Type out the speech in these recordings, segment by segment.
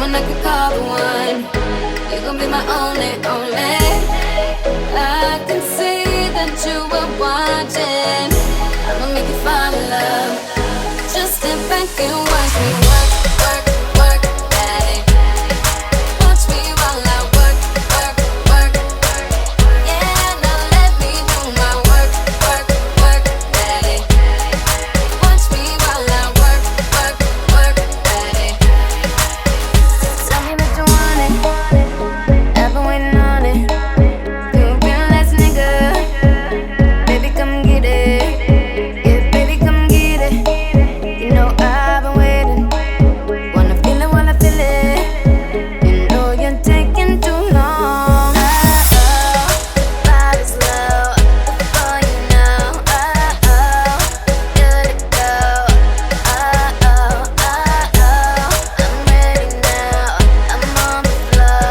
I could call the one. You gon' be my only, only. I can see that you were watching. I'ma make you fall in love. Just sit back and watch me work, work, work, daddy. Watch me while I work, work, work. Yeah, now let me do my work, work, work, daddy. Watch me while I work, work, work, daddy. Tell me that you want it. I've been waiting on it. You've been last nigga. Baby, come get it. Yeah, baby, come get it. You know I've been waiting. Wanna feel it while I feel it. You know you're taking too long. Body's low before you know. Good to go. I'm ready now. I'm on the floor.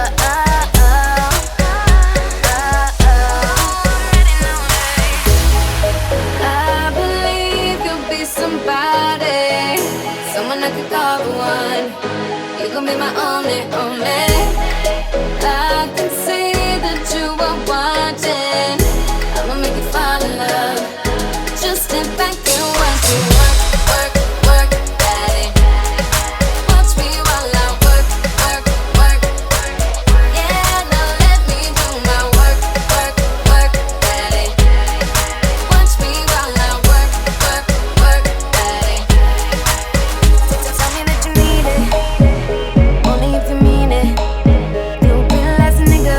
I believe you'll be somebody, someone I could call the one. You gon' be my only, only. I can see that you are watching. I'ma make you fall in love. Just sit back and watch me work, work, work, daddy. Watch me while I work, work, work. Yeah, now let me do my work, work, work, daddy. Watch me while I work, work, work, daddy. Tell me that you need it, only if you mean it. You've been last nigga,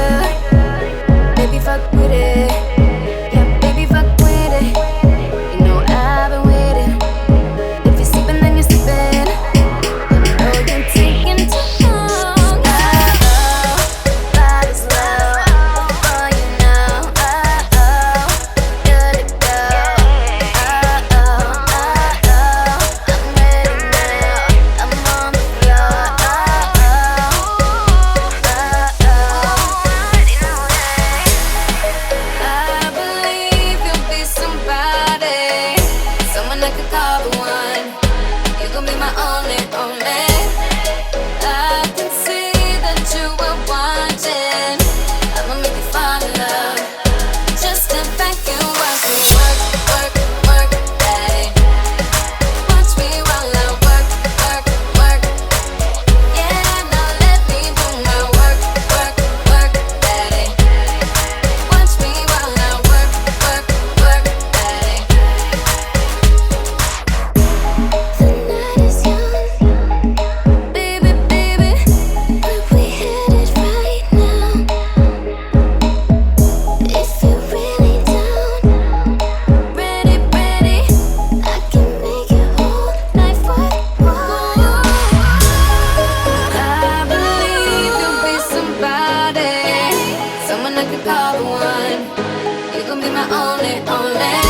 baby, fuck with it. Yeah, baby, fuck with it. You know I've been waiting. If you're sleeping, then you're sleeping. You know you're taking too long. Body's low before you know. Good to go. I'm ready now. I'm on the floor. I believe you'll be somebody, someone I could call the one. You gon' be my only, only. I can see that you were watching. I'ma make you fall in love. Just sit back and watch me work, work, work, daddy. Watch me while I work, work, work. Yeah, now let me do my work, work, work, daddy. Watch me while I work, work, work, daddy. The night is young, baby, baby. Where we headed right now? If you're really down, ready, ready, I can make your whole life worthwhile. I believe you'll be somebody, someone I could call the one. You gon' be my only, only.